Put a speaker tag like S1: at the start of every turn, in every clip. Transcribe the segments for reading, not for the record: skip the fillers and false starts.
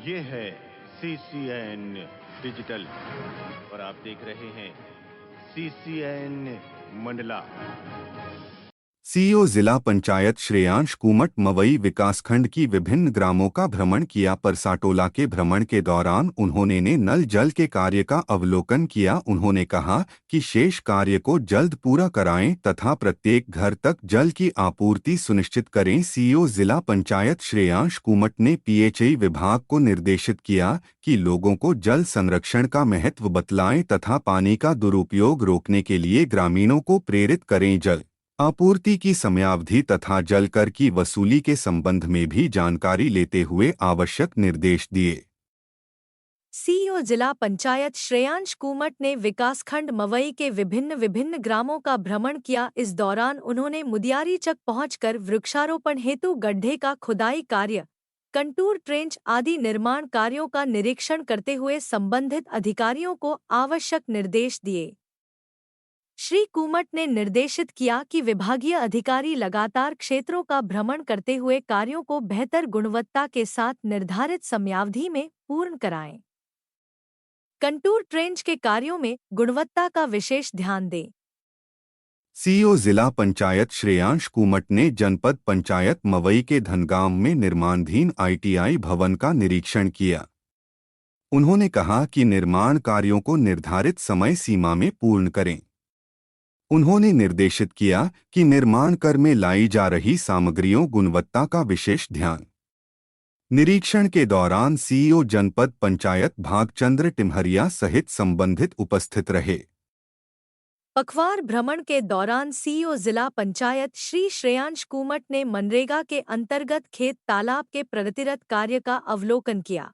S1: ये है CCN digital और आप देख रहे हैं CCN मंडला।
S2: सीईओ जिला पंचायत श्रेयांश कुमट मवई विकासखंड की विभिन्न ग्रामों का भ्रमण किया। परसाटोला के भ्रमण के दौरान उन्होंने नल जल के कार्य का अवलोकन किया। उन्होंने कहा कि शेष कार्य को जल्द पूरा कराएं तथा प्रत्येक घर तक जल की आपूर्ति सुनिश्चित करें। सीईओ जिला पंचायत श्रेयांश कुमट ने पीएचई विभाग को निर्देशित किया कि लोगों को जल संरक्षण का महत्व बतलाएं तथा पानी का दुरुपयोग रोकने के लिए ग्रामीणों को प्रेरित करें। जल आपूर्ति की समयावधि तथा जल कर की वसूली के संबंध में भी जानकारी लेते हुए आवश्यक निर्देश दिए।
S3: सीईओ जिला पंचायत श्रेयांश कुमट ने विकासखंड मवई के विभिन्न ग्रामों का भ्रमण किया। इस दौरान उन्होंने मुदियारीचक पहुंचकर वृक्षारोपण हेतु गड्ढे का खुदाई कार्य, कंटूर ट्रेंच आदि निर्माण कार्यों का निरीक्षण करते हुए संबंधित अधिकारियों को आवश्यक निर्देश दिए। श्री कुमट ने निर्देशित किया कि विभागीय अधिकारी लगातार क्षेत्रों का भ्रमण करते हुए कार्यों को बेहतर गुणवत्ता के साथ निर्धारित समयावधि में पूर्ण कराएं। कंटूर ट्रेंच के कार्यों में गुणवत्ता का विशेष ध्यान दें।
S2: सीईओ जिला पंचायत श्रेयांश कुमट ने जनपद पंचायत मवई के धनगांव में निर्माणाधीन ITI भवन का निरीक्षण किया। उन्होंने कहा कि निर्माण कार्यों को निर्धारित समय सीमा में पूर्ण करें। उन्होंने निर्देशित किया कि निर्माण कार्य में लाई जा रही सामग्रियों गुणवत्ता का विशेष ध्यान। निरीक्षण के दौरान सीईओ जनपद पंचायत भागचंद्र टिमहरिया सहित संबंधित उपस्थित रहे।
S3: पखवार भ्रमण के दौरान सीईओ जिला पंचायत श्री श्रेयांश कुमट ने मनरेगा के अंतर्गत खेत तालाब के प्रगतिरत कार्य का अवलोकन किया।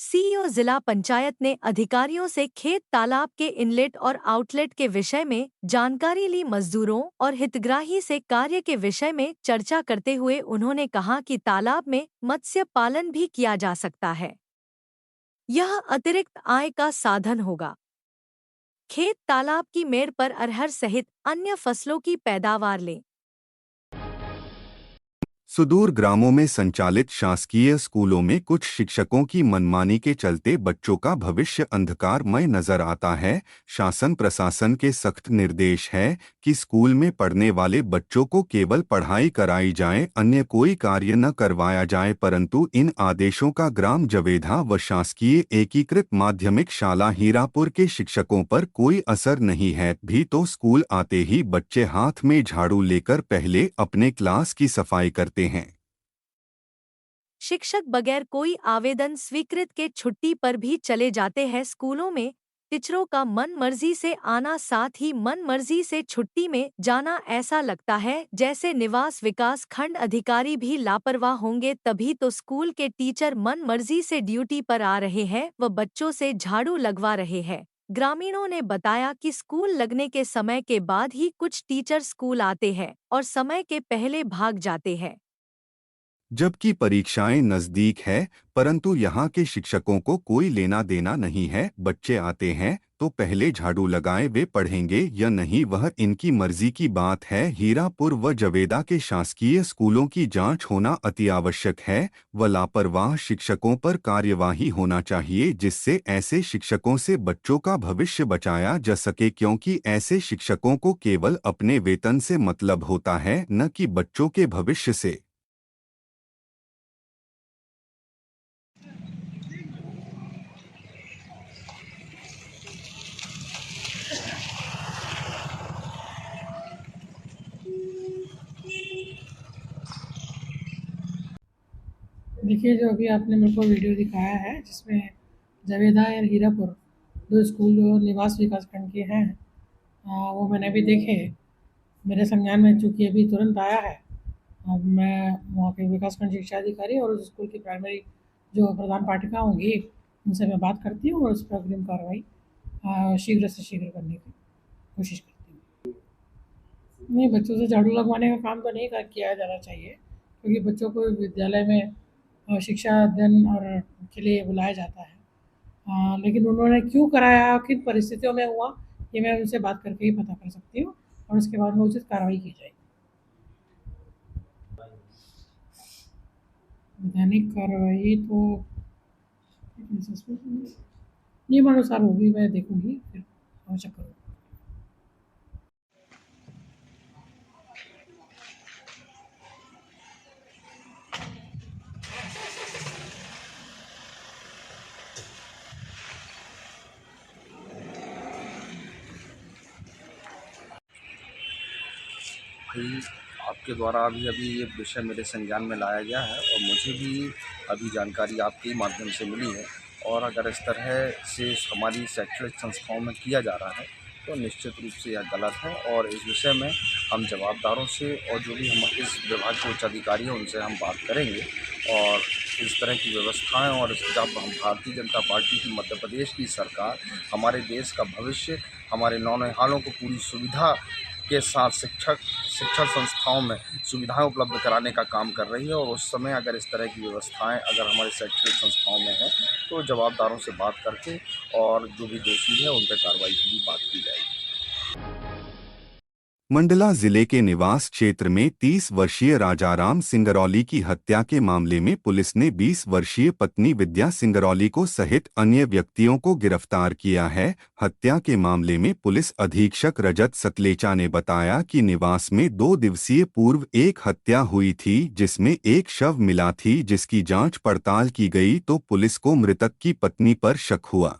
S3: सीईओ जिला पंचायत ने अधिकारियों से खेत तालाब के इनलेट और आउटलेट के विषय में जानकारी ली। मजदूरों और हितग्राही से कार्य के विषय में चर्चा करते हुए उन्होंने कहा कि तालाब में मत्स्य पालन भी किया जा सकता है। यह अतिरिक्त आय का साधन होगा। खेत तालाब की मेड़ पर अरहर सहित अन्य फसलों की पैदावार लें।
S2: सुदूर ग्रामों में संचालित शासकीय स्कूलों में कुछ शिक्षकों की मनमानी के चलते बच्चों का भविष्य अंधकारमय नजर आता है। शासन प्रशासन के सख्त निर्देश है कि स्कूल में पढ़ने वाले बच्चों को केवल पढ़ाई कराई जाए, अन्य कोई कार्य न करवाया जाए। परंतु इन आदेशों का ग्राम जवेधा व शासकीय एकीकृत माध्यमिक शाला हीरापुर के शिक्षकों पर कोई असर नहीं है। भी तो स्कूल आते ही बच्चे हाथ में झाड़ू लेकर पहले अपने क्लास की सफाई करते हैं।
S3: शिक्षक बगैर कोई आवेदन स्वीकृत के छुट्टी पर भी चले जाते हैं। स्कूलों में टीचरों का मन मर्जी से आना साथ ही मन मर्जी से छुट्टी में जाना, ऐसा लगता है जैसे निवास विकास खंड अधिकारी भी लापरवाह होंगे। तभी तो स्कूल के टीचर मन मर्जी से ड्यूटी पर आ रहे हैं व बच्चों से झाड़ू लगवा रहे हैं। ग्रामीणों ने बताया कि स्कूल लगने के समय के बाद ही कुछ टीचर स्कूल आते हैं और समय के पहले भाग जाते हैं।
S2: जबकि परीक्षाएं नजदीक है, परंतु यहाँ के शिक्षकों को कोई लेना देना नहीं है। बच्चे आते हैं तो पहले झाड़ू लगाएं, वे पढ़ेंगे या नहीं वह इनकी मर्जी की बात है। हीरापुर व जवेदा के शासकीय स्कूलों की जांच होना अति आवश्यक है व लापरवाह शिक्षकों पर कार्यवाही होना चाहिए, जिससे ऐसे शिक्षकों से बच्चों का भविष्य बचाया जा सके, क्योंकि ऐसे शिक्षकों को केवल अपने वेतन से मतलब होता है, न कि बच्चों के भविष्य से।
S4: देखिए, जो अभी आपने मेरे को वीडियो दिखाया है जिसमें जवेदा और हीरापुर दो स्कूल जो निवास विकास खंड के हैं, वो मैंने अभी देखे। मेरे संज्ञान में चूँकि अभी तुरंत आया है, अब मैं वहाँ के विकास खंड शिक्षा अधिकारी और उस स्कूल की प्राइमरी जो प्रधान पाठिका होंगी उनसे मैं बात करती हूँ और उस पर अग्रिम कार्रवाई शीघ्र से शीघ्र करने की कोशिश करती हूँ। नहीं, बच्चों से झाड़ू लगवाने का काम तो नहीं किया जाना चाहिए, क्योंकि बच्चों को विद्यालय में शिक्षा अध्ययन और के लिए बुलाया जाता है। लेकिन उन्होंने क्यों कराया, किन परिस्थितियों में हुआ, ये मैं उनसे बात करके ही पता कर सकती हूँ और उसके बाद में उचित कार्रवाई की जाएगी। वैधानिक कार्रवाई तो नियमानुसार होगी, मैं देखूंगी फिर आवश्यक करूँगी।
S5: भाई आपके द्वारा अभी अभी ये विषय मेरे संज्ञान में लाया गया है और मुझे भी अभी जानकारी आपके ही माध्यम से मिली है। और अगर इस तरह से हमारी शैक्षणिक संस्थाओं में किया जा रहा है तो निश्चित रूप से यह गलत है और इस विषय में हम जवाबदारों से और जो भी हम इस विभाग के उच्च अधिकारी हैं उनसे हम बात करेंगे। और इस तरह की व्यवस्थाएं और जब हम भारतीय जनता पार्टी की मध्य प्रदेश की सरकार हमारे देश का भविष्य, हमारे नौनिहालों को पूरी सुविधा के साथ शिक्षण संस्थाओं में सुविधाएं उपलब्ध कराने का काम कर रही है और उस समय अगर इस तरह की व्यवस्थाएं अगर हमारे शैक्षणिक संस्थाओं में हैं तो जवाबदारों से बात करके और जो भी दोषी है उन पर कार्रवाई की भी बात की जाएगी।
S2: मंडला जिले के निवास क्षेत्र में 30 वर्षीय राजाराम सिंगरौली की हत्या के मामले में पुलिस ने 20 वर्षीय पत्नी विद्या सिंगरौली को सहित अन्य व्यक्तियों को गिरफ्तार किया है। हत्या के मामले में पुलिस अधीक्षक रजत सकलेचा ने बताया कि निवास में 2 दिवसीय पूर्व एक हत्या हुई थी जिसमें एक शव मिला थी, जिसकी जांच पड़ताल की गई तो पुलिस को मृतक की पत्नी पर शक हुआ।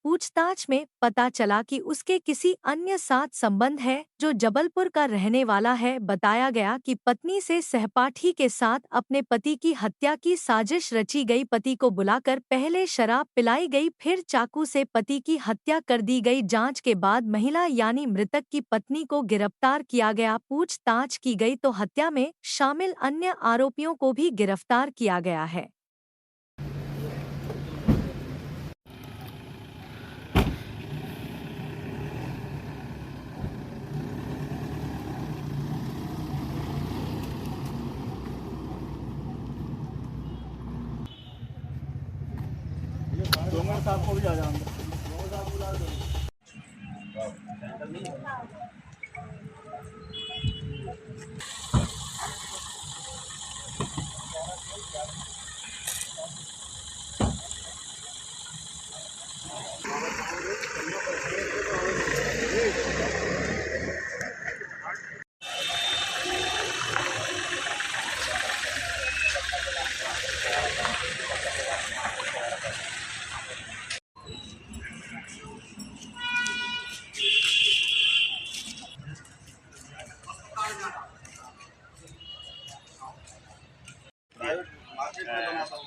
S3: पूछताछ में पता चला कि उसके किसी अन्य साथ संबंध है जो जबलपुर का रहने वाला है। बताया गया कि पत्नी से सहपाठी के साथ अपने पति की हत्या की साजिश रची गई। पति को बुलाकर पहले शराब पिलाई गई, फिर चाकू से पति की हत्या कर दी गई। जांच के बाद महिला यानी मृतक की पत्नी को गिरफ्तार किया गया। पूछताछ की गई तो हत्या में शामिल अन्य आरोपियों को भी गिरफ्तार किया गया है।
S6: साहब को भी जा जाऊंगा।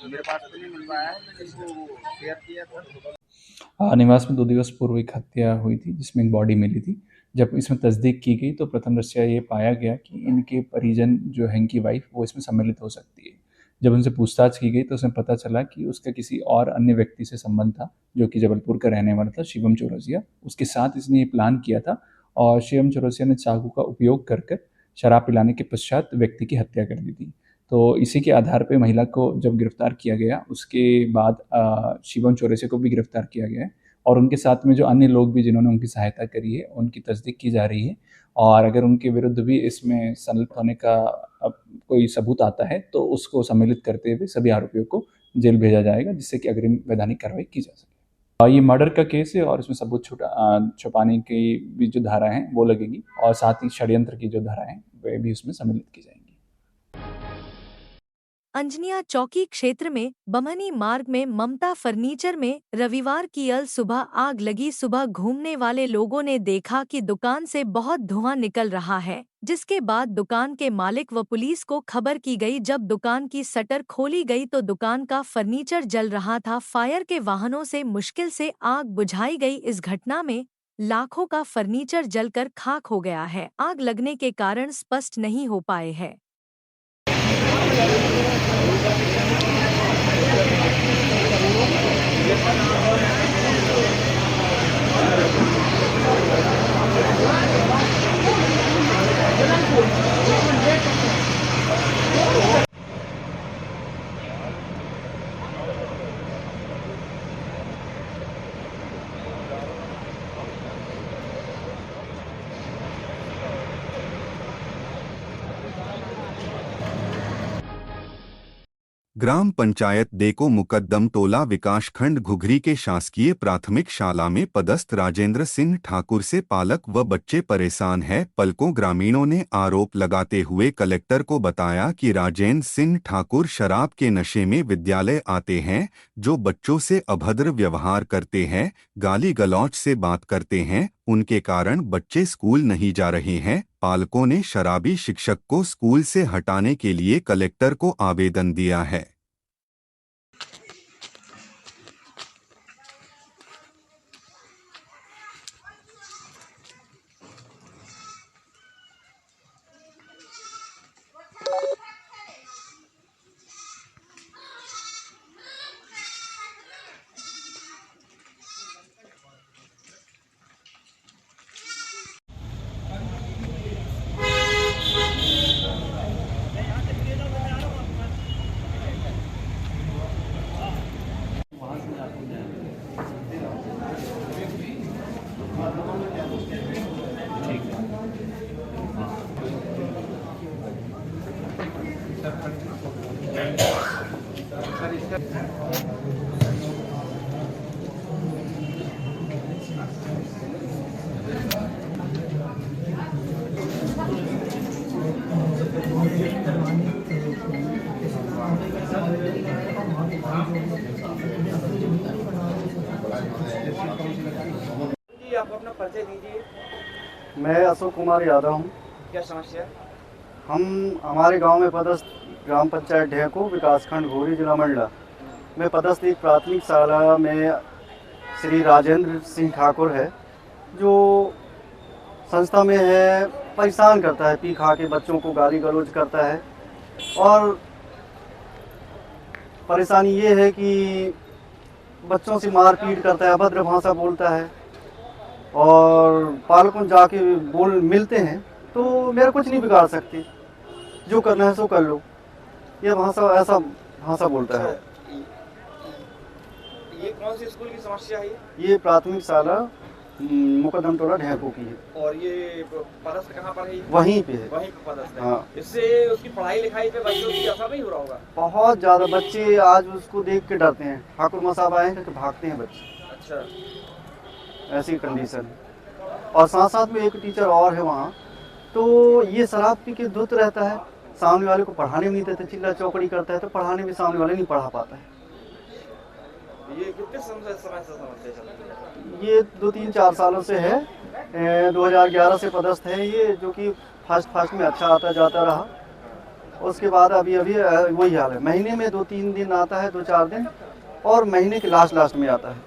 S6: मेरे पास तो नहीं मिल रहा है, मैंने इसको शेयर किया था।
S7: निवास में 2 दिवस पूर्व एक हत्या हुई थी जिसमें एक बॉडी मिली थी। जब इसमें तस्दीक की गई तो प्रथम दृष्टया ये पाया गया कि इनके परिजन जो है, इनकी वाइफ, वो इसमें सम्मिलित हो सकती है। जब उनसे पूछताछ की गई तो उसमें पता चला कि उसका किसी और अन्य व्यक्ति से संबंध था जो कि जबलपुर का रहने वाला था, शिवम चौरसिया। उसके साथ इसने ये प्लान किया था और शिवम चौरसिया ने चाकू का उपयोग कर शराब पिलाने के पश्चात व्यक्ति की हत्या कर दी थी। तो इसी के आधार पे महिला को जब गिरफ्तार किया गया उसके बाद शिवम चौरसिया को भी गिरफ्तार किया गया है और उनके साथ में जो अन्य लोग भी जिन्होंने उनकी सहायता करी है उनकी तस्दीक की जा रही है। और अगर उनके विरुद्ध भी इसमें संलिप्त होने का कोई सबूत आता है तो उसको सम्मिलित करते हुए सभी आरोपियों को जेल भेजा जाएगा, जिससे कि अग्रिम वैधानिक कार्रवाई की जा सके। ये मर्डर का केस है और इसमें सबूत छुपाने की भी जो धारा हैं वो लगेगी और साथ ही षड्यंत्र की जो धारा हैं वे भी उसमें सम्मिलित की जाएंगी।
S3: अंजनिया चौकी क्षेत्र में बमनी मार्ग में ममता फर्नीचर में रविवार की अल सुबह आग लगी। सुबह घूमने वाले लोगों ने देखा कि दुकान से बहुत धुआं निकल रहा है, जिसके बाद दुकान के मालिक व पुलिस को खबर की गई। जब दुकान की शटर खोली गई तो दुकान का फर्नीचर जल रहा था। फायर के वाहनों से मुश्किल से आग बुझाई गई। इस घटना में लाखों का फर्नीचर जलकर खाक हो गया है। आग लगने के कारण स्पष्ट नहीं हो पाए हैं।
S2: ग्राम पंचायत देखो मुकद्दम टोला विकासखंड घुघरी के शासकीय प्राथमिक शाला में पदस्थ राजेंद्र सिंह ठाकुर से पालक व बच्चे परेशान है। पलकों ग्रामीणों ने आरोप लगाते हुए कलेक्टर को बताया कि राजेंद्र सिंह ठाकुर शराब के नशे में विद्यालय आते हैं, जो बच्चों से अभद्र व्यवहार करते हैं, गाली गलौज से बात करते हैं, उनके कारण बच्चे स्कूल नहीं जा रहे हैं। पालकों ने शराबी शिक्षक को स्कूल से हटाने के लिए कलेक्टर को आवेदन दिया है।
S6: जी, आप अपना परिचय दीजिए।
S8: मैं अशोक कुमार यादव हूँ।
S6: क्या समस्या है?
S8: हमारे गांव में पदस्थ ग्राम पंचायत ढेको विकासखंड घोरी जिला मंडला में पदस्थ एक प्राथमिक शाला में श्री राजेंद्र सिंह ठाकुर है, जो संस्था में है, परेशान करता है, पी खा के बच्चों को गाली गलौज करता है। और परेशानी ये है कि बच्चों से मारपीट करता है, अभद्र भाषा बोलता है, और पालकों जाके मिलते हैं तो मेरा कुछ नहीं बिगाड़ सकते, जो करना है सो कर लो, ये भाषा ऐसा भाषा बोलता है।
S6: ये कौन सी स्कूल की समस्या है?
S8: ये प्राथमिक शाला मुकद्दम टोला ढेको की है।
S6: और ये पदस्थ कहाँ पर है?
S8: वहीं पे है।
S6: वहीं पर पदस्थ है।
S8: हाँ।
S6: इससे उसकी पढ़ाई लिखाई पे बच्चों की असर नहीं हो रहा होगा?
S8: बहुत ज़्यादा बच्चे आज उसको देख के डरते हैं, ठाकुर मसाब आए हैं तो भागते हैं बच्चे।
S6: अच्छा,
S8: ऐसी कंडीशन है। और साथ साथ में एक टीचर और है वहाँ, तो ये शराब पी के धुत रहता है, सामने वाले को पढ़ाने में नहीं देता, चिल्ला चौकड़ी करता है, तो पढ़ाने में सामने वाले नहीं पढ़ा पाता है।
S6: ये कितने समय से समस्या चल रही है?
S8: ये 2-3-4 सालों से है। 2011 से पदस्थ है ये, जो कि फर्स्ट में अच्छा आता जाता रहा। उसके बाद अभी वही हाल है, महीने में 2-3 दिन आता है, 2-4 दिन, और महीने के लास्ट में आता है,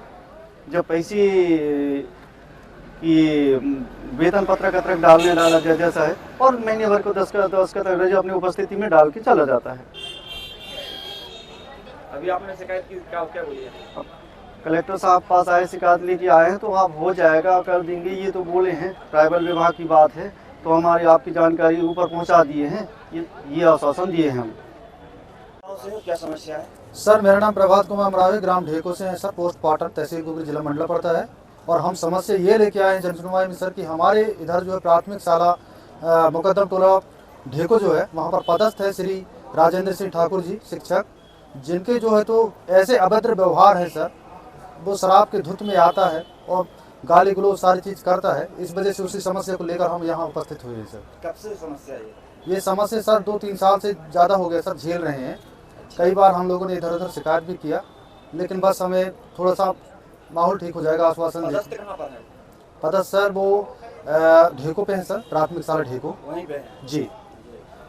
S8: जब पैसे की वेतन पत्रक डालने डाला जैसा है, और महीने भर को 10 का रजा अपनी उपस्थिति में डाल के चला जाता है।
S6: अभी आपने शिकायत की, क्या बोली है?
S8: कलेक्टर साहब पास आए, शिकायत लेके आए हैं, तो आप हो जाएगा, कर देंगे, ये तो बोले हैं। ट्राइबल विभाग की बात है, तो हमारी आपकी जानकारी ऊपर पहुंचा दिए हैं, ये आश्वासन दिए हैं हम।
S6: क्या समस्या है?
S9: सर, मेरा नाम प्रभात कुमार मरावी, ग्राम ढेको से है सर, पोस्ट पाटन, तहसील घुघरी, जिला मंडला पड़ता है। और हम समस्या ये लेके आए हैं जनसुनवाई में सर कि हमारे इधर जो है प्राथमिक शाला मुकद्दम टोला ढेको जो है, वहाँ पर पदस्थ है श्री राजेंद्र सिंह ठाकुर जी शिक्षक, जिनके जो है तो ऐसे अभद्र व्यवहार है सर, वो शराब के धुत में आता है और गाली गलौज सारी चीज़ करता है। इस वजह से उसी समस्या को लेकर हम यहाँ उपस्थित हुए हैं सर।
S6: कब से समस्या है
S9: ये समस्या सर 2-3 साल से ज़्यादा हो गया सर, झेल रहे हैं। कई बार हम लोगों ने इधर उधर शिकायत भी किया, लेकिन बस हमें थोड़ा सा माहौल ठीक हो जाएगा आश्वासन दे।
S6: कहाँ पर है?
S9: पदस्थ सर वो ढेको पे है सर, प्राथमिक शाला ढेको।
S6: वहीं पे है
S9: जी।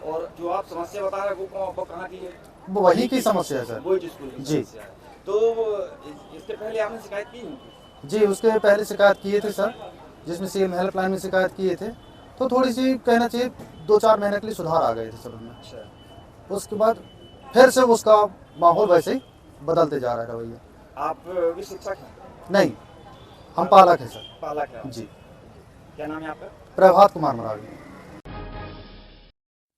S6: और जो आप समस्या बता रहे हैं वो कहाँ की है?
S9: वो वही की समस्या है सर।
S6: वो स्कूल की
S9: जी।
S6: समस्या है। तो इसके पहले आपने शिकायत की है?
S9: जी, उसके पहले शिकायत किए थे सर, जिसमें सीएम हेल्पलाइन में शिकायत किए थे, तो थोड़ी सी कहना चाहिए 2-4 महीने के लिए सुधार आ गए थे सर उनमें।
S6: अच्छा।
S9: उसके बाद फिर से उसका माहौल वैसे ही बदलते जा रहा है रवैया।
S6: आप भी शिक्षक हैं?
S9: नहीं, हम पालक हैं सर।
S6: पालक है
S9: जी।
S6: क्या नाम है आपका?
S9: प्रभात कुमार मरावी।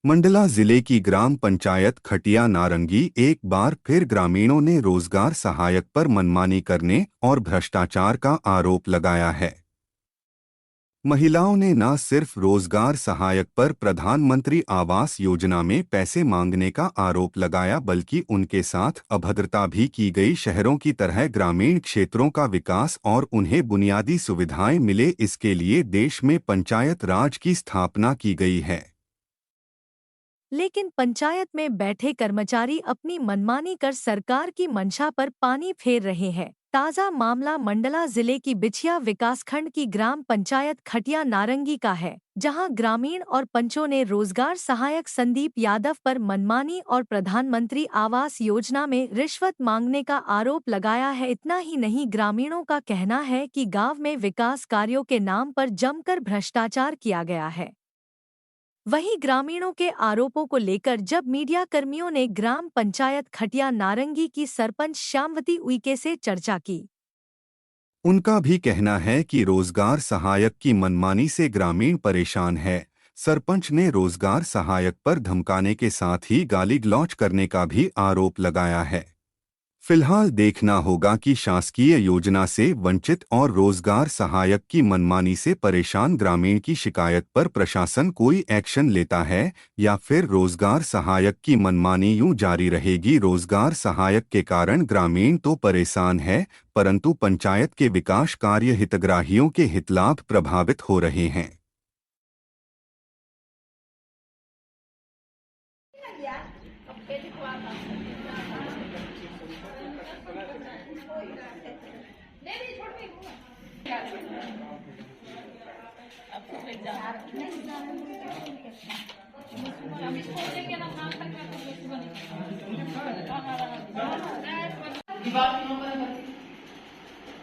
S2: मंडला जिले की ग्राम पंचायत खटिया नारंगी एक बार फिर ग्रामीणों ने रोजगार सहायक पर मनमानी करने और भ्रष्टाचार का आरोप लगाया है। महिलाओं ने न सिर्फ रोजगार सहायक पर प्रधानमंत्री आवास योजना में पैसे मांगने का आरोप लगाया बल्कि उनके साथ अभद्रता भी की गई। शहरों की तरह ग्रामीण क्षेत्रों का विकास और उन्हें बुनियादी सुविधाएं मिले, इसके लिए देश में पंचायत राज की स्थापना की गई है।
S3: लेकिन पंचायत में बैठे कर्मचारी अपनी मनमानी कर सरकार की मंशा पर पानी फेर रहे हैं। ताज़ा मामला मंडला जिले की बिछिया विकासखंड की ग्राम पंचायत खटिया नारंगी का है, जहां ग्रामीण और पंचों ने रोजगार सहायक संदीप यादव पर मनमानी और प्रधानमंत्री आवास योजना में रिश्वत मांगने का आरोप लगाया है। इतना ही नहीं, ग्रामीणों का कहना है कि गांव में विकास कार्यों के नाम पर जमकर भ्रष्टाचार किया गया है। वहीं ग्रामीणों के आरोपों को लेकर जब मीडिया कर्मियों ने ग्राम पंचायत खटिया नारंगी की सरपंच श्यामवती उइके से चर्चा की,
S2: उनका भी कहना है कि रोजगार सहायक की मनमानी से ग्रामीण परेशान है। सरपंच ने रोजगार सहायक पर धमकाने के साथ ही गाली गलौज करने का भी आरोप लगाया है। फिलहाल देखना होगा कि शासकीय योजना से वंचित और रोजगार सहायक की मनमानी से परेशान ग्रामीण की शिकायत पर प्रशासन कोई एक्शन लेता है या फिर रोजगार सहायक की मनमानी यूं जारी रहेगी। रोजगार सहायक के कारण ग्रामीण तो परेशान है, परंतु पंचायत के विकास कार्य हितग्राहियों के हितलाभ प्रभावित हो रहे हैं।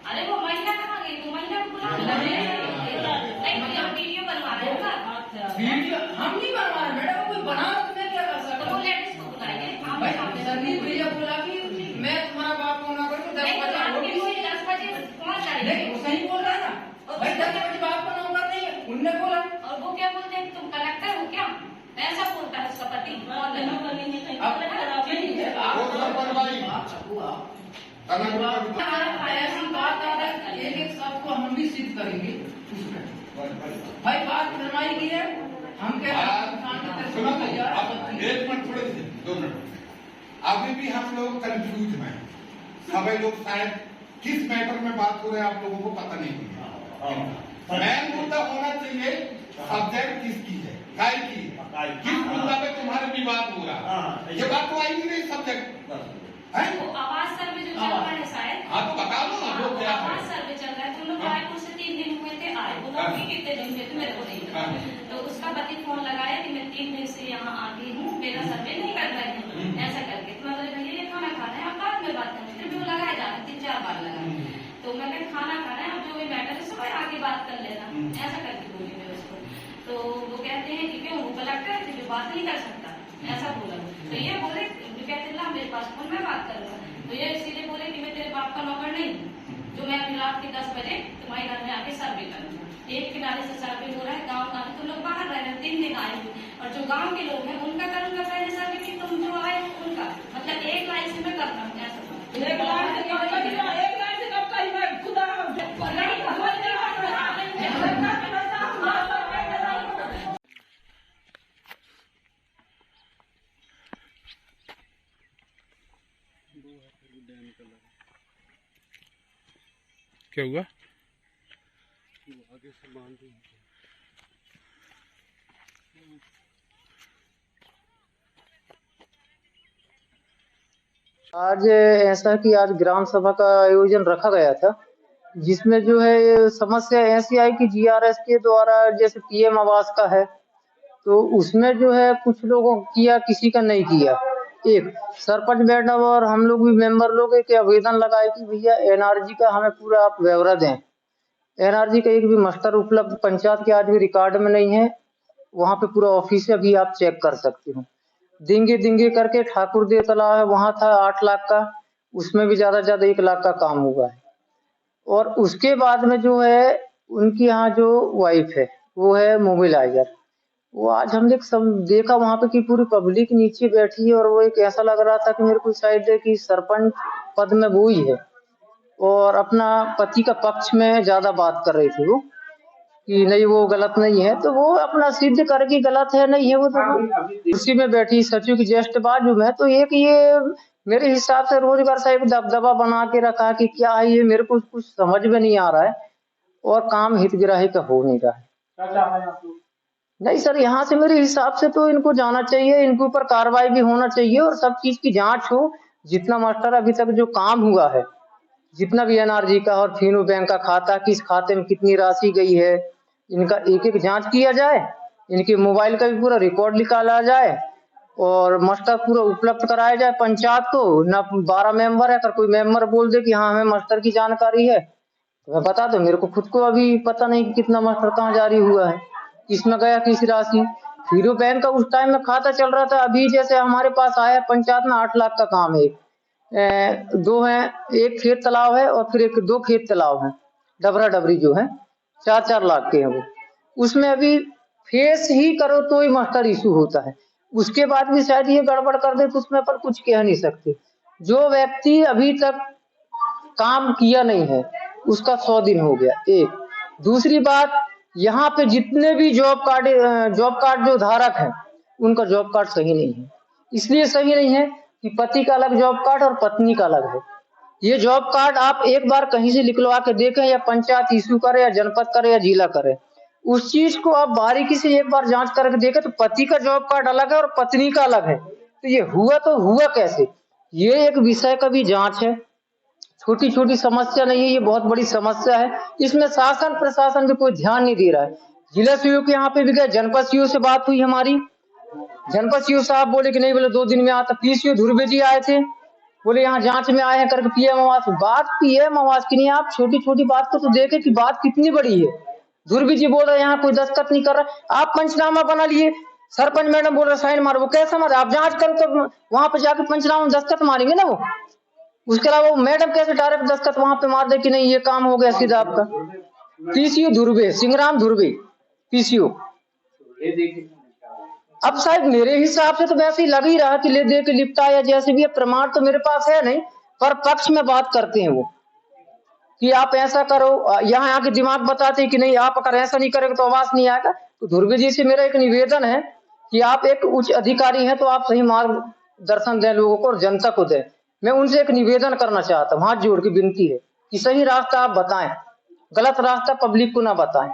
S10: अरे वो महिला कहाँ गई? वो महिला को बुला नहीं, वीडियो बनवा रहे हो ना? वीडियो हम नहीं बनवा रहे मैडम, कोई बना तो मैं क्या कर सकता हूँ? तो वो लेडीज को बुलाइए, भैया बुला के मैं तुम्हारा बाप को ना करूँ। 10 बजे पहुँच जाएगी। वो सही बोल रहा है ना भाई, 10 बजे बाप को नंबर नहीं है, उनने बोला। और वो क्या बोलते हैं, तुम कलेक्टर हो क्या? ऐसा बोलता है उसका पति। सबको हम भी सिद्ध करेंगे भाई, बात फरमाई की है। हम
S11: एक मिनट, थोड़े 2 मिनट, अभी भी हम लोग कंफ्यूज हैं। सभी लोग शायद किस मैटर में बात हो रहे हैं आप लोगों को पता नहीं है। मेन मुद्दा होना चाहिए सब्जेक्ट किसकी है, काय की, किस मुद्दा पे तुम्हारे विवाद हो रहा है, ये बात तो आई नहीं रही सब्जेक्ट है।
S10: वो आवाज सर्वे जो चल रहा है शायद,
S11: हाँ तो बता दो ना वो क्या है।
S10: आवाज सर्वे चल रहा है, तुम लोग रायपुर से 3 दिन हुए थे आए, वो लोग भी कितने दिन हुए थे मेरे को नहीं। तो उसका पति फोन लगाया कि मैं 3 दिन से यहाँ आ गई हूँ, मेरा सर्वे नहीं कर रहे हैं ऐसा करके। तो मैं बोले भैया ये खाना खाना है, आप बाद में बात करें। फिर भी वो लगाया जा रहा है, 3-4 बार लगा। तो मैं कहा खाना खाना है, अब जो भी मैटर है सब आगे बात कर लेना, ऐसा करके बोली मैं उसको। तो वो कहते हैं कि क्यों, वो कलेक्टर है जो बात नहीं कर सकता, ऐसा बोला। तो ये बोले, कहते ला मेरे पास फोन में बात करूँगा। तो ये इसीलिए बोले कि मैं तेरे बाप का नौकर नहीं हूँ, जो मैं अभी रात के 10 बजे तुम्हारे घर में आके सर्वे करूँगा। एक किनारे से सर्वे हो रहा है, गाँव का तुम लोग बाहर रह रहे हैं, 3 दिन आए हुए, और जो गाँव के लोग हैं उनका करूँगा पहले सर्वे की, तुम जो आए उनका मतलब एक लाइन से मैं करना हूँ ऐसा।
S11: क्या हुआ? आगे से बांध दो।
S12: आज ऐसा कि आज ग्राम सभा का आयोजन रखा गया था, जिसमें जो है ये समस्या ऐसी आई कि जीआरएस के द्वारा जैसे पीएम आवास का है, तो उसमें जो है कुछ लोगों किया, किसी का नहीं किया। एक सरपंच बैठा और हम लोग भी मेंबर लोग एक आवेदन लगाए कि भैया एनआरजी का हमें पूरा आप ब्यौरा दें। एनआरजी का एक भी मास्टर उपलब्ध पंचायत के आज भी रिकॉर्ड में नहीं है, वहाँ पे पूरा ऑफिस है, भी आप चेक कर सकते हो। दिंगे करके ठाकुर देव तालाब है, वहाँ था 8 लाख का, उसमें भी ज्यादा 1 लाख का काम हुआ है। और उसके बाद में जो है उनकी यहाँ जो वाइफ है वो है मोबिलाइजर, वो आज हमने सब देखा वहाँ पे कि पूरी पब्लिक नीचे बैठी है, और वो एक ऐसा लग रहा था कि मेरे को शायद कि सरपंच पद में वो ही है और अपना पति का पक्ष में ज्यादा बात कर रही थी वो। कि नहीं वो गलत नहीं है, तो वो अपना सिद्ध करके गलत है नहीं है वो तो कुर्सी में बैठी सचिव की जस्ट बाजू में। तो एक ये मेरे हिसाब से रोजगार साहब दबदबा बना के रखा कि क्या है ये, मेरे को कुछ समझ में नहीं आ रहा है और काम हितग्राही का हो नहीं रहा है। नहीं सर, यहाँ से मेरे हिसाब से तो इनको जाना चाहिए, इनके ऊपर कार्रवाई भी होना चाहिए और सब चीज की जांच हो। जितना मास्टर अभी तक जो काम हुआ है, जितना भी एनआरजी का और फीनो बैंक का खाता, किस खाते में कितनी राशि गई है, इनका एक एक जांच किया जाए, इनके मोबाइल का भी पूरा रिकॉर्ड निकाला जाए और मास्टर पूरा उपलब्ध कराया जाए पंचायत को। ना 12 मेंबर है, अगर कोई मेंबर बोल दे कि हाँ हमें मास्टर की जानकारी है तो मैं बता दूं, मेरे को खुद को अभी पता नहीं कि कितना मास्टर कहाँ जारी हुआ है, किसमें गया किस राशि। फीनो बैंक का उस टाइम में खाता चल रहा था, अभी जैसे हमारे पास आया पंचायत में 8 लाख का काम है, दो है, एक खेत तालाब है और फिर एक 2 खेत तालाब है, डबरा डबरी जो है 4-4 लाख के हैं वो। उसमें अभी फेस ही करो तो ही मास्टर इशू होता है, उसके बाद भी शायद ये गड़बड़ कर दे तो उसमें पर कुछ कह नहीं सकते। जो व्यक्ति अभी तक काम किया नहीं है उसका 100 दिन हो गया। एक दूसरी बात, यहाँ पे जितने भी जॉब कार्ड जो धारक हैं उनका जॉब कार्ड सही नहीं है। इसलिए सही नहीं है कि पति का अलग जॉब कार्ड और पत्नी का अलग है। ये जॉब कार्ड आप एक बार कहीं से निकलवा के देखें, या पंचायत इशू करे या जनपद करे या जिला करे, उस चीज को आप बारीकी से एक बार जांच करके देखें तो पति का जॉब कार्ड अलग है और पत्नी का अलग है। तो ये हुआ तो हुआ कैसे, ये एक विषय का भी जांच है। छोटी छोटी समस्या नहीं है, ये बहुत बड़ी समस्या है। इसमें शासन प्रशासन भी कोई ध्यान नहीं दे रहा है। जिला सीओ के यहाँ पे भी गए, जनपद सीओ से बात हुई हमारी, जनपद सीओ साहब बोले कि नहीं, बोले 2 दिन में आता। पीसीओ ध्रुवे जी आए थे, बोले यहाँ जांच में आए हैं करके पीएम आवास। बात पीएम आवास की नहीं, आप छोटी छोटी बात को तो देखे कि बात कितनी बड़ी है। ध्रुवी जी बोल रहे यहाँ कोई दस्तखत नहीं कर रहा, आप पंचनामा बना लिए, सरपंच मैडम बोल रहे साइन मारो, वो कैसे मारे, आप जांच करो तो वहां पे जाके पंचनामा दस्तखत मारेंगे ना वो। उसके अलावा वो मैडम कैसे डायरेक्ट दस्तखत वहां पे मार दे कि नहीं ये काम हो गया सीधा आपका। PCO Dhurve, Singram Dhurve PCO. अब शायद मेरे हिसाब से तो वैसे ही लग ही रहा कि ले दे के लिपटा या जैसे भी, प्रमाण तो मेरे पास है नहीं, पर पक्ष में बात करते हैं वो कि आप ऐसा करो, यहाँ आके दिमाग बताते हैं कि नहीं आप अगर ऐसा नहीं करेंगे तो आवाज नहीं आएगा। तो ध्रुवे जी से मेरा एक निवेदन है कि आप एक उच्च अधिकारी हैं तो आप सही मार्गदर्शन दें लोगों को और जनता को दें। मैं उनसे एक निवेदन करना चाहता हूँ, हाथ जोड़ के विनती है कि सही रास्ता आप बताएं, गलत रास्ता पब्लिक को ना बताएं।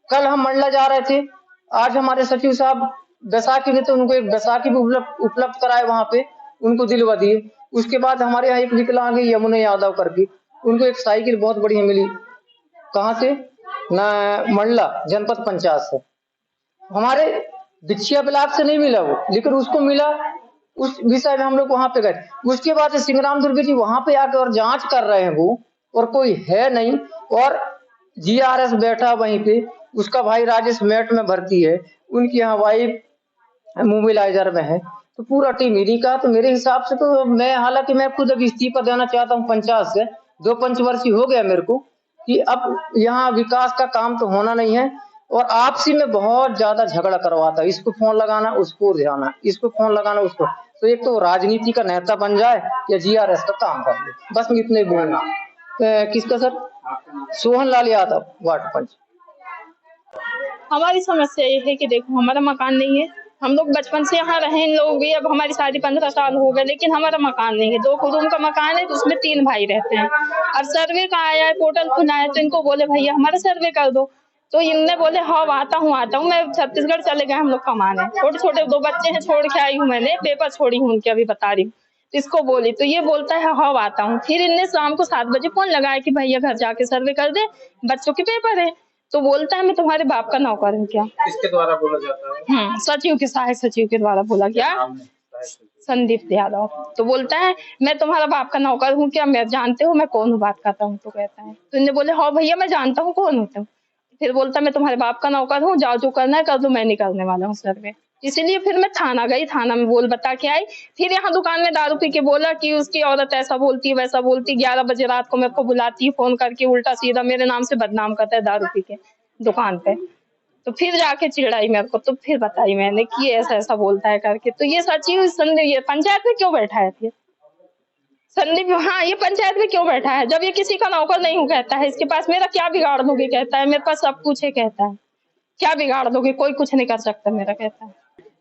S12: कल हम मंडला जा रहे थे, आज हमारे सचिव साहब बैसाखी में, तो उनको एक बैसाखी भी उपलब्ध कराए, वहां पे उनको दिलवा दिए। उसके बाद हमारे यहाँ एक विकलांग है यमुना यादव करके, उनको एक साइकिल बहुत बढ़िया मिली, कहाँ से ना, मंडला जनपद पंचायत से। हमारे बिछिया ब्लॉक से नहीं मिला वो, लेकिन उसको मिला, उस विषय में हम लोग वहां पे गए। उसके बाद सिंगराम दुर्गे जी वहां पे आकर और जांच कर रहे हैं वो, और कोई है नहीं, और जीआरएस बैठा वहीं पे, उसका भाई राजेश मेट में भर्ती है, उनकी यहाँ वाइफ मोबिलाइजर में है, तो पूरा टीम इन्हीं का। तो मेरे हिसाब से तो मैं, हालांकि मैं खुद अभी इस्तीफा देना चाहता हूँ पंचायत से, 2 पंचवर्षीय हो गया मेरे को, कि अब यहाँ विकास का काम तो होना नहीं है, और आपसी में बहुत ज्यादा झगड़ा करवाता है, इसको फोन लगाना उसको ध्यान, इसको फोन लगाना उसको। तो एक तो राजनीति का नेता बन जाए या जीआरएस का काम कर ले, बस मैं इतने बोलना। किसका सर? सोहन लाल यादव, वार्ड पंच।
S13: हमारी समस्या ये है कि देखो हमारा मकान नहीं है, हम लोग बचपन से यहाँ रहे, इन लोग भी, अब हमारी शादी 15 साल हो गए, लेकिन हमारा मकान नहीं है। 2 रूम का मकान है तो उसमें 3 भाई रहते हैं। अब सर्वे का आया है, पोर्टल खुला है, तो इनको बोले भैया हमारा सर्वे कर दो, तो इनने बोले हाँ आता हूँ। मैं छत्तीसगढ़ चले गए हम लोग कमाने, छोटे छोटे 2 बच्चे हैं, छोड़ के आई हूँ, मैंने पेपर छोड़ी हूँ उनके, अभी बता रही हूँ। इसको बोली तो ये बोलता है हाँ आता हूँ। फिर इनने शाम को 7 बजे फोन लगाया कि भैया घर जाके सर्वे कर दे, बच्चों के पेपर है। तो बोलता है मैं तुम्हारे बाप का नौकर हूँ क्या?
S6: किसके द्वारा बोला जाता है?
S13: सचिव के, सहायक सचिव के द्वारा बोला गया, संदीप यादव। तो बोलता है मैं तुम्हारा बाप का नौकर हूँ क्या, मैं जानते हो मैं कौन हूँ बात करता हूँ? तो कहता है, तो इन्हें बोले हाँ भैया मैं जानता हूँ कौन होते हो। फिर बोलता मैं तुम्हारे बाप का नौकर हूँ, जाओ जो करना है कर दो, मैं नहीं करने वाला हूँ सर्वे। इसीलिए फिर मैं थाना गई, थाना में बोल बता के आई। फिर यहाँ दुकान में दारू पी के बोला कि उसकी औरत ऐसा बोलती वैसा बोलती, 11 बजे रात को मेरे को बुलाती है फोन करके, उल्टा सीधा मेरे नाम से बदनाम करता है दारू पी के दुकान पे। तो फिर जाके चिढ़ाई मेरे को, तो फिर बताई मैंने कि ऐसा ऐसा बोलता है करके। तो ये सचिव ये पंचायत में क्यों बैठा है? फिर संदीप, हाँ, ये पंचायत में क्यों बैठा है? जब ये किसी का नौकर नहीं हूँ कहता है, इसके पास मेरा क्या बिगाड़ दोगे कहता है, मेरे पास सब कुछ है कहता है, क्या बिगाड़ दोगे, कोई कुछ नहीं कर सकता मेरा कहता है।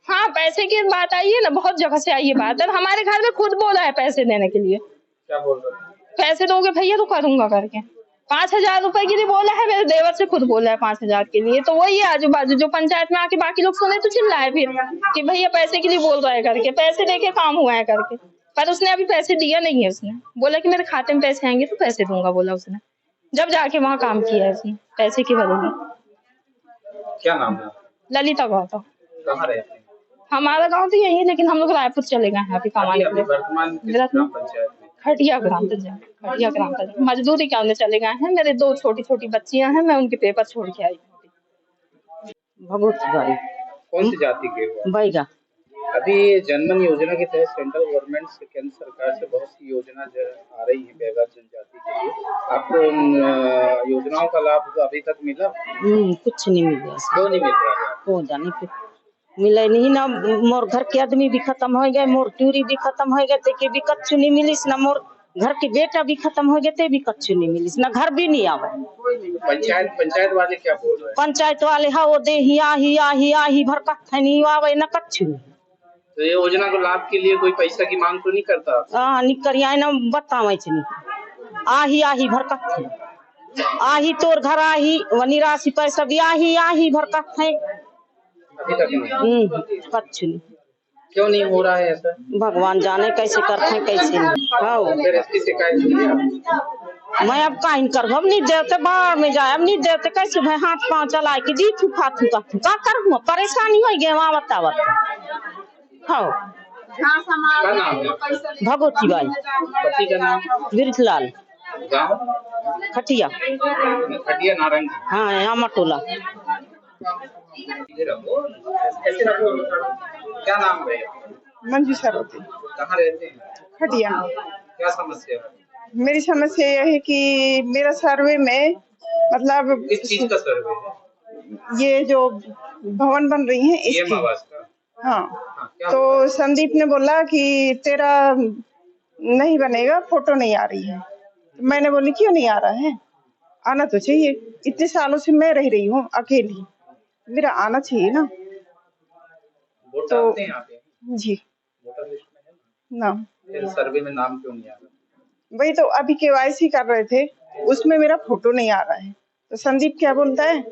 S13: हाँ, पैसे की बात आई है ना, बहुत जगह से आई है बात, और हमारे घर में खुद बोला है पैसे देने के लिए।
S6: क्या बोल रहे हैं?
S13: पैसे दोगे भैया तो करूंगा करके। 5,000 रुपए के लिए बोला है, मेरे देवर से खुद बोला है 5,000 के लिए। तो वही आजू बाजू जो पंचायत में आके बाकी लोग सुने तो चिल्लाए फिर कि भैया पैसे के लिए बोल रहा है करके, पैसे देके काम हुआ है करके। पर उसने अभी पैसे दिया नहीं है, उसने बोला कि मेरे खाते में पैसे आएंगे तो पैसे दूंगा, बोला उसने। जब जाके वहाँ काम किया है उसने पैसे की वजह से।
S6: क्या नाम है?
S13: ललिता गौतम।
S6: कहाँ रहते हैं?
S13: हमारा गाँव तो यही है, लेकिन हम लोग रायपुर चले गए हैं अभी कमाने के लिए।
S6: वर्तमान ग्राम पंचायत में
S13: खटिया ग्राम पंचायत, खटिया ग्राम पंचायत मजदूरी करने चले गए हैं। मेरे 2 छोटी छोटी बच्चियां हैं, मैं उनके पेपर छोड़ के आई।
S14: भगवती बाई।
S6: कौन सी जाति के हो?
S14: बैगा।
S6: अभी जनमन योजना के तहत सेंट्रल गवर्नमेंट से, केंद्र सरकार से बहुत सी योजना आ रही है बैगा जनजाति के लिए। आपको उन योजनाओं का लाभ अभी तक मिला?
S14: कुछ नहीं मिला।
S6: क्यों नहीं मिल रहा?
S14: कौन जाने फिर मिले नहीं ना। मोर घर के आदमी भी खत्म हो गए, मोर टूरी भी खत्म हो गए, ते के भी कच्चू नहीं मिलिस ना। मोर घर के बेटा भी खत्म हो गए, ते भी कच्चू नहीं मिलिस ना। घर भी नहीं आवे।
S6: पंचायत वाले क्या बोल रहे हैं?
S14: पंचायत वाले हाँ वो दे ही भर कथ नहीं आवे ना कच्चू।
S6: तो ये योजना को लाभ के लिए कोई पैसा की मांग तो नहीं करता?
S14: हाँ निकरिया ना बतावे नहीं। आही भर कथ आही तोर घर आही निराशी पैसा भी आही भर कथ है।
S6: अभी तक नहीं।
S14: कच्चू नहीं।
S6: क्यों नहीं हो रहा है ऐसा?
S14: भगवान जाने कैसे करते हैं कैसे नहीं। हाँ
S6: फिर इसकी शिकायत की है?
S14: मैं अब कहीं कर अब नहीं देते बाहर में जाए, अब नहीं देते कैसे भाई हाथ पाँव चला के दी थू खाथू का करूँ। परेशानी हो गई वहाँ बतावत। हाँ
S6: क्या नाम है?
S14: भगवती बाई।
S6: पति का नाम?
S14: बिरथलाल।
S6: गाँव?
S14: खटिया।
S6: खटिया नारंग।
S14: हाँ यहाँ मटोला।
S6: क्या नाम है?
S15: मंजू सरोती।
S6: कहाँ रहते हैं?
S15: खटिया।
S6: क्या समस्या है?
S15: मेरी समस्या यह है कि मेरा सर्वे में मतलब
S6: किस चीज का सर्वे है?
S15: ये जो भवन बन रही है इसकी। हाँ, तो संदीप ने बोला कि तेरा नहीं बनेगा, फोटो नहीं आ रही है। तो मैंने बोली क्यों नहीं आ रहा है, आना तो चाहिए। इतने सालों से मैं रह रही हूँ अकेली, मेरा आना चाहिए ना।
S6: तो
S15: जी
S6: वोटर लिस्ट में है
S15: ना।
S6: फिर सर्वे में नाम क्यों नहीं आ रहा?
S15: वही तो अभी KYC कर रहे थे, उसमें मेरा फोटो नहीं आ रहा है। तो संदीप क्या बोलता है,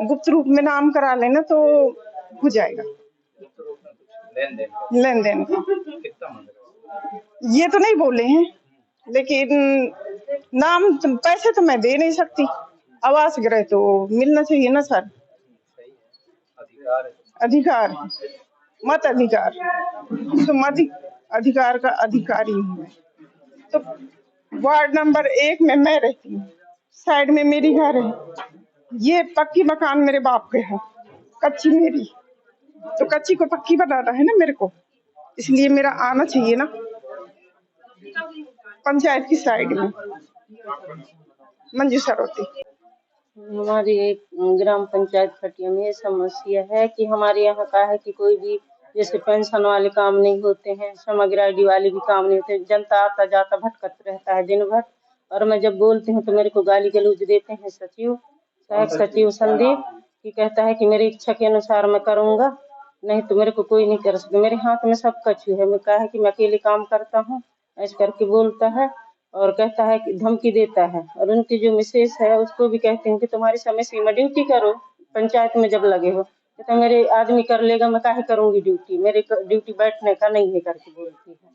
S15: गुप्त रूप में नाम करा लेना तो हो जाएगा लेन देन का। ये तो नहीं बोले हैं, लेकिन नाम पैसे तो मैं दे नहीं सकती। आवास गृह तो मिलना चाहिए ना सर। अधिकार मत अधिकार अधिकार का अधिकारी हूँ मैं। तो वार्ड नंबर 1 में मैं रहती हूँ, साइड में मेरी घर है। ये पक्की मकान मेरे बाप के है, कच्ची मेरी। तो कच्ची को पक्की बनाना है ना मेरे को, इसलिए मेरा आना चाहिए ना पंचायत की साइड में। मंजू सरोती।
S14: हमारी एक ग्राम पंचायत खटिया में ये समस्या है कि हमारे यहाँ का है कि कोई भी जैसे पेंशन वाले काम नहीं होते हैं, समग्र ID वाले भी काम नहीं होते। जनता आता जाता भटकत रहता है दिन भर, और मैं जब बोलती हूँ तो मेरे को गाली गलौज देते हैं सहायक सचिव संदीप, कि कहता है कि मेरी इच्छा के अनुसार मैं करूँगा, नहीं तो मेरे को कोई नहीं कर सकता। मेरे हाथ में सब कछु है, मैं कहा है कि मैं अकेले काम करता हूँ, ऐसे करके बोलता है। और कहता है कि धमकी देता है। और उनकी जो मिसेस है उसको भी कहते हैं कि तुम्हारी समय सीमा ड्यूटी करो, पंचायत में जब लगे हो। तो मेरे आदमी कर लेगा, मैं काहे करूंगी ड्यूटी, मेरी ड्यूटी बैठने का नहीं है करके बोलती है।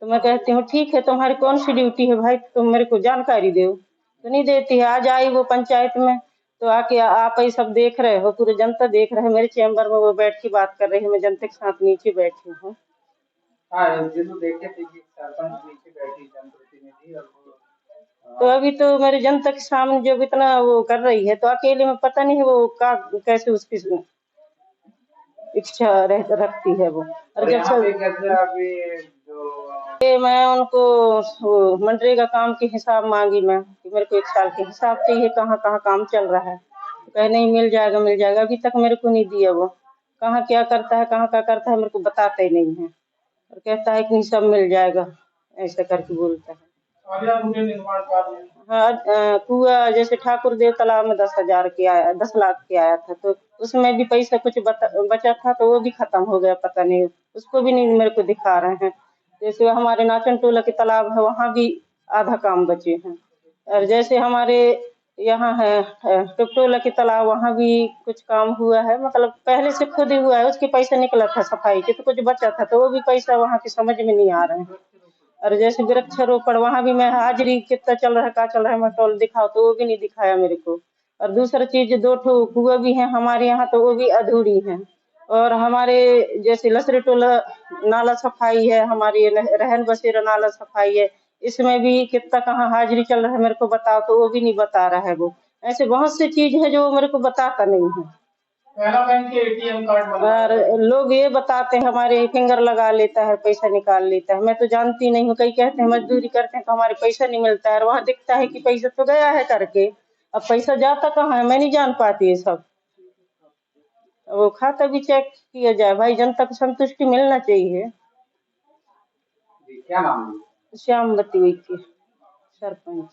S14: तो मैं कहती हूँ ठीक है, तुम्हारी कौन सी ड्यूटी है भाई, तुम मेरे को जानकारी दो। तो नहीं देती है। आज आई वो पंचायत में तो आके आप ही सब देख रहे हो, पूरे जनता देख रहे है। मेरे चैम्बर में वो बैठ के बात कर रही है, मैं जनता के साथ नीचे बैठी हूँ। तो अभी तो मेरे जनता के सामने जब इतना वो कर रही है, तो अकेले में पता नहीं है वो कैसे उसकी इच्छा रखती है वो। और जब मैं उनको मनरेगा काम के हिसाब मांगी, मैं कि मेरे को 1 साल के हिसाब चाहिए, कहाँ कहाँ काम चल रहा है। तो कहे नहीं मिल जाएगा। अभी तक मेरे को नहीं दिया वो, कहाँ क्या करता है कहाँ क्या करता है मेरे को बताता ही नहीं है। और कहता है कि सब मिल जाएगा, ऐसा करके बोलता है।
S6: निर्माण कार्य
S14: हाँ, कुआ जैसे ठाकुर देव तालाब में 10,000 के आया, 10 लाख के आया था, तो उसमें भी पैसा कुछ बचा था, तो वो भी खत्म हो गया, पता नहीं, उसको भी नहीं मेरे को दिखा रहे हैं। जैसे हमारे नाचन टोला के तालाब है, वहाँ भी आधा काम बचे हैं। और जैसे हमारे यहाँ है टोला के तालाब, वहाँ भी कुछ काम हुआ है, मतलब पहले से खुद ही हुआ है, उसके पैसा निकला था सफाई के, तो कुछ बचा था, तो वो भी पैसा वहाँ के समझ में नहीं आ रहे हैं। और जैसे वृक्षारोपण, वहाँ भी मैं हाजिरी कितना चल रहा है, क्या चल रहा है, मैं टोल दिखाओ, तो वो भी नहीं दिखाया मेरे को। और दूसरा चीज 2 ठो कुआ भी है हमारे यहाँ, तो वो भी अधूरी है। और हमारे जैसे लसरे टोला नाला सफाई है, हमारी रहन बसेरा नाला सफाई है, इसमें भी कितना कहाँ हाजिरी चल रहा है मेरे को बताओ, तो वो भी नहीं बता रहा है वो। ऐसे बहुत सी चीज है जो मेरे को बताता नहीं है।
S6: पहला बैंक के एटीएम कार्ड
S14: और लोग ये बताते हैं हमारे फिंगर लगा लेता है, पैसा निकाल लेता है, मैं तो जानती नहीं हूँ। कई कहते हैं मजदूरी करते हैं तो हमारे पैसा नहीं मिलता है, और वहाँ दिखता है कि पैसा तो गया है करके, अब पैसा जाता कहाँ है, मैं नहीं जान पाती है सब। वो खाता भी चेक किया जाए भाई, जनता को संतुष्टि मिलना चाहिए।
S6: क्या नाम है?
S14: श्यामवती हुई की सरपंच।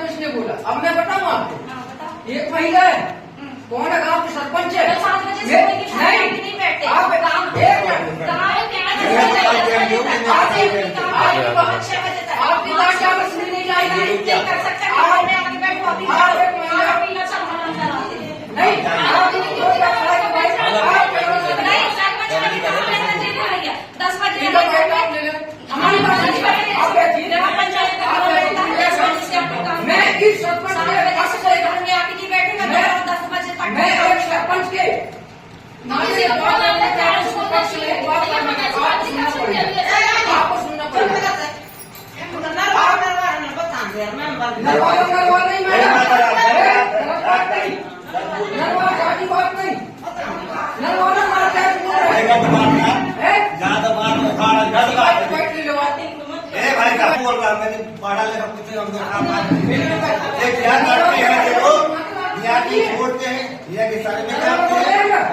S16: किसने बोला? अब मैं बताऊँ आपको, एक महिला है, कौन है, गाँव के सरपंच है, आपकी बात क्या नहीं जाएगी,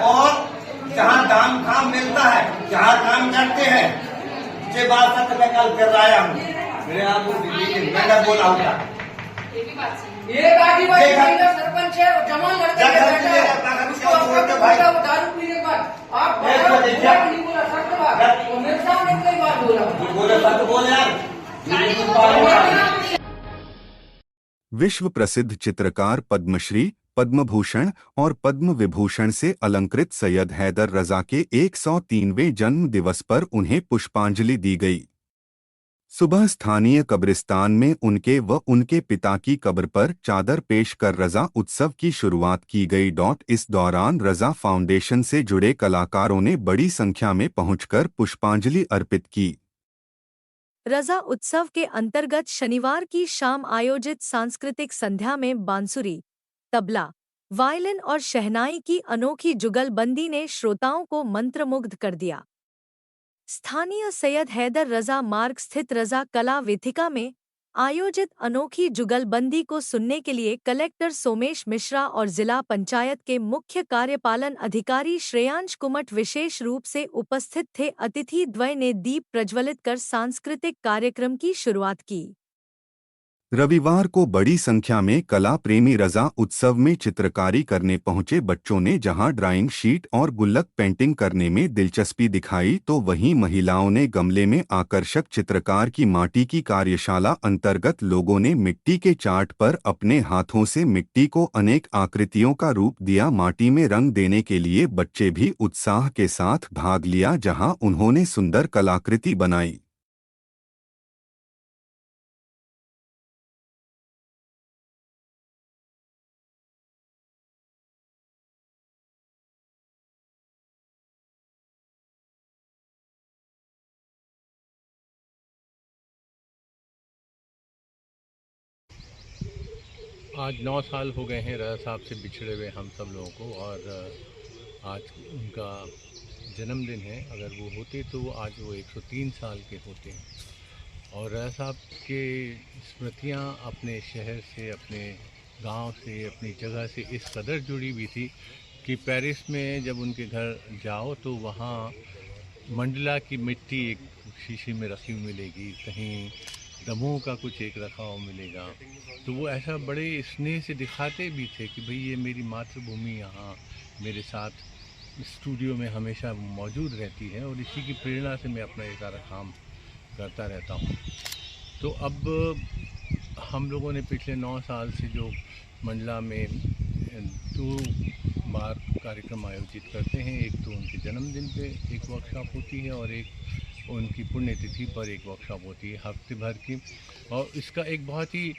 S17: और जहाँ दाम काम मिलता है, जहाँ काम करते हैं, ये बात सत्य मैं कल कर रहा हूँ, मेरे आपको मैंने बोला होगा।
S16: एक आदिवासी महिला सरपंच है, जमा लड़के दारू पीने के बाद आप नहीं बोला सत्य बात, मेरे सामने कई बार बोला
S17: सत्य बोल यार।
S2: विश्व प्रसिद्ध चित्रकार पद्मश्री, पद्मभूषण और पद्म विभूषण से अलंकृत सैयद हैदर रजा के 103वें जन्म दिवस पर उन्हें पुष्पांजलि दी गई। सुबह स्थानीय कब्रिस्तान में उनके व उनके पिता की कब्र पर चादर पेश कर रजा उत्सव की शुरुआत की गई। इस दौरान रजा फाउंडेशन से जुड़े कलाकारों ने बड़ी संख्या में पहुंचकर पुष्पांजलि अर्पित की।
S3: रजा उत्सव के अंतर्गत शनिवार की शाम आयोजित सांस्कृतिक संध्या में बांसुरी, तबला, वायलिन और शहनाई की अनोखी जुगलबंदी ने श्रोताओं को मंत्रमुग्ध कर दिया। स्थानीय सैयद हैदर रजा मार्ग स्थित रजा कला वेदिका में आयोजित अनोखी जुगलबंदी को सुनने के लिए कलेक्टर सोमेश मिश्रा और जिला पंचायत के मुख्य कार्यपालन अधिकारी श्रेयांश कुमट विशेष रूप से उपस्थित थे। अतिथि द्वय ने दीप प्रज्वलित कर सांस्कृतिक कार्यक्रम की शुरुआत की।
S2: रविवार को बड़ी संख्या में कला प्रेमी रजा उत्सव में चित्रकारी करने पहुंचे बच्चों ने जहां ड्राइंग शीट और गुल्लक पेंटिंग करने में दिलचस्पी दिखाई, तो वहीं महिलाओं ने गमले में आकर्षक चित्रकार की माटी की कार्यशाला अंतर्गत लोगों ने मिट्टी के चार्ट पर अपने हाथों से मिट्टी को अनेक आकृतियों का रूप दिया। माटी में रंग देने के लिए बच्चे भी उत्साह के साथ भाग लिया, जहां उन्होंने सुंदर कलाकृति बनाई।
S18: आज 9 साल हो गए हैं रजा साहब से बिछड़े हुए हम सब लोगों को, और आज उनका जन्मदिन है। अगर वो होते तो आज वो 103 साल के होते हैं। और रजा साहब के स्मृतियाँ अपने शहर से, अपने गांव से, अपनी जगह से इस कदर जुड़ी हुई थी कि पेरिस में जब उनके घर जाओ तो वहाँ मंडला की मिट्टी एक शीशी में रखी हुई मिलेगी, कहीं दमोह का कुछ एक रखा हुआ मिलेगा। तो वो ऐसा बड़े स्नेह से दिखाते भी थे कि भाई ये मेरी मातृभूमि यहाँ मेरे साथ स्टूडियो में हमेशा मौजूद रहती है, और इसी की प्रेरणा से मैं अपना ये सारा काम करता रहता हूँ। तो अब हम लोगों ने पिछले 9 साल से जो मंडला में 2 बार कार्यक्रम आयोजित करते हैं, एक तो उनके जन्मदिन पे एक वर्कशॉप होती है और एक उनकी पुण्यतिथि पर एक वर्कशॉप होती है हफ्ते भर की। और इसका एक बहुत ही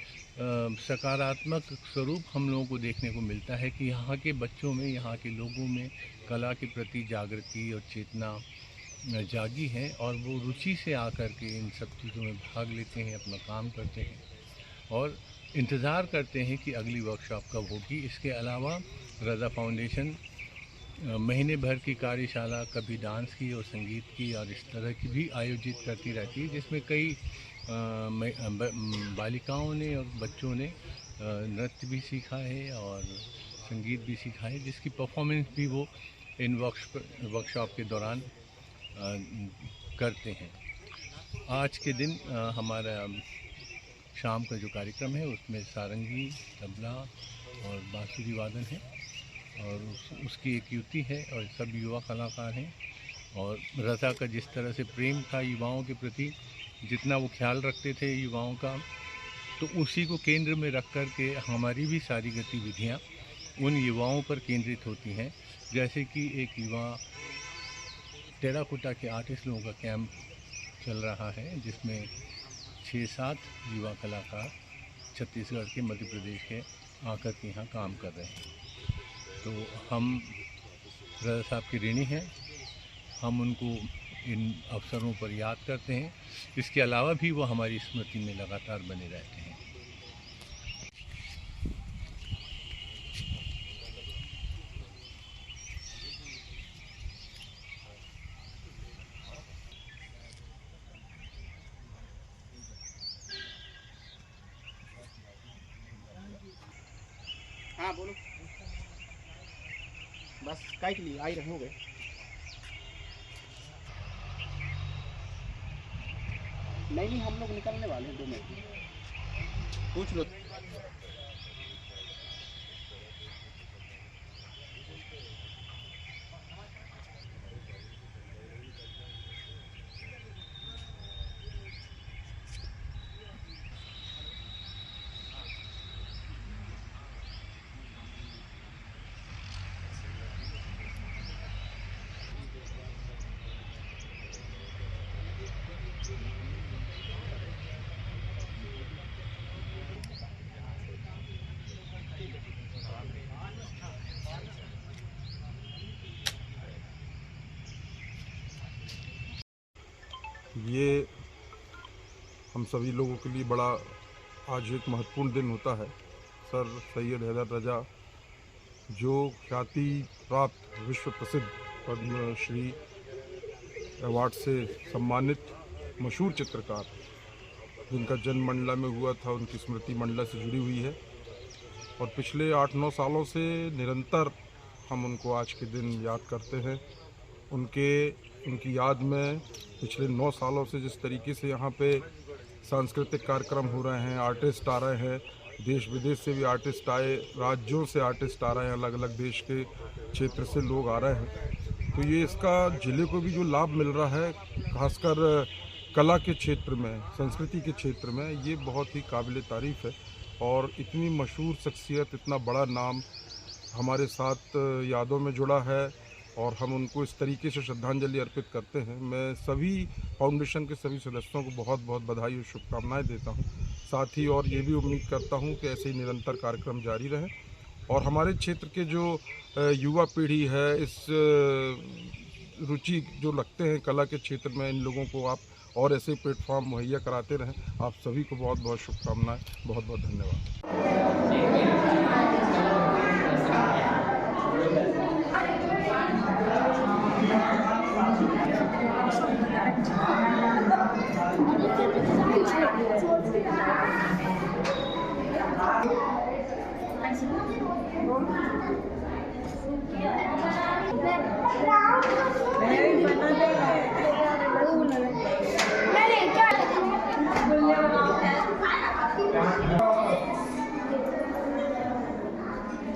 S18: सकारात्मक स्वरूप हम लोगों को देखने को मिलता है कि यहाँ के बच्चों में, यहाँ के लोगों में कला के प्रति जागृति और चेतना जागी है, और वो रुचि से आकर के इन सब चीज़ों में भाग लेते हैं, अपना काम करते हैं और इंतज़ार करते हैं कि अगली वर्कशॉप कब होगी। इसके अलावा रजा फाउंडेशन महीने भर की कार्यशाला, कभी डांस की और संगीत की और इस तरह की भी आयोजित करती रहती है, जिसमें कई बालिकाओं ने और बच्चों ने नृत्य भी सीखा है और संगीत भी सीखा है, जिसकी परफॉर्मेंस भी वो इन वर्कशॉप के दौरान करते हैं। आज के दिन हमारा शाम का जो कार्यक्रम है उसमें सारंगी, तबला और बांसुरी वादन है, और उसकी एक युति है, और सब युवा कलाकार हैं। और रजा का जिस तरह से प्रेम था युवाओं के प्रति, जितना वो ख्याल रखते थे युवाओं का, तो उसी को केंद्र में रख कर के हमारी भी सारी गतिविधियाँ उन युवाओं पर केंद्रित होती हैं। जैसे कि एक युवा टेराकोटा के आर्टिस्ट लोगों का कैंप चल रहा है, जिसमें 6-7 युवा कलाकार छत्तीसगढ़ के, मध्य प्रदेश के आकर के यहाँ काम कर रहे हैं। तो हम रजा साहब के ऋणी हैं, हम उनको इन अवसरों पर याद करते हैं। इसके अलावा भी वो हमारी स्मृति में लगातार बने रहते हैं।
S19: हाँ बोलो, बस काय के लिए आई रहे होंगे। नहीं, हम लोग निकलने वाले हैं 2 मिनट, पूछ लो।
S20: ये हम सभी लोगों के लिए बड़ा आज एक महत्वपूर्ण दिन होता है। सर सैयद हैदर रजा जो ख्याति प्राप्त विश्व प्रसिद्ध पद्मश्री अवार्ड से सम्मानित मशहूर चित्रकार, जिनका जन्म मंडला में हुआ था, उनकी स्मृति मंडला से जुड़ी हुई है। और पिछले 8-9 सालों से निरंतर हम उनको आज के दिन याद करते हैं। उनकी याद में पिछले 9 सालों से जिस तरीके से यहाँ पे सांस्कृतिक कार्यक्रम हो रहे हैं, आर्टिस्ट आ रहे हैं, देश विदेश से भी आर्टिस्ट आए, राज्यों से आर्टिस्ट आ रहे हैं, अलग अलग देश के क्षेत्र से लोग आ रहे हैं। तो ये इसका ज़िले को भी जो लाभ मिल रहा है, खासकर कला के क्षेत्र में, संस्कृति के क्षेत्र में, ये बहुत ही काबिल तारीफ़ है। और इतनी मशहूर शख्सियत, इतना बड़ा नाम हमारे साथ यादों में जुड़ा है और हम उनको इस तरीके से श्रद्धांजलि अर्पित करते हैं। मैं सभी फाउंडेशन के सभी सदस्यों को बहुत बहुत बधाई और शुभकामनाएं देता हूं। साथ ही और ये भी उम्मीद करता हूं कि ऐसे ही निरंतर कार्यक्रम जारी रहें और हमारे क्षेत्र के जो युवा पीढ़ी है, इस रुचि जो रखते हैं कला के क्षेत्र में, इन लोगों को आप और ऐसे प्लेटफॉर्म मुहैया कराते रहें। आप सभी को बहुत बहुत शुभकामनाएं, बहुत बहुत धन्यवाद।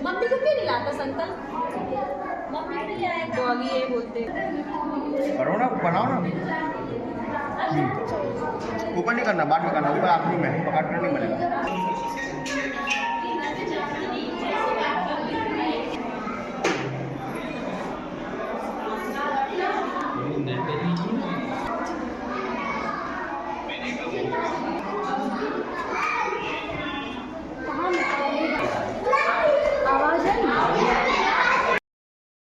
S10: मम्मी को क्यों नहीं लाता संतल? मम्मी नहीं आए तो अभी ये बोलते
S1: करो ना, बनाओ ना। ऊपर नहीं करना, बाद में करना, ऊपर आखिरी में पकड़ कर नहीं बनेगा।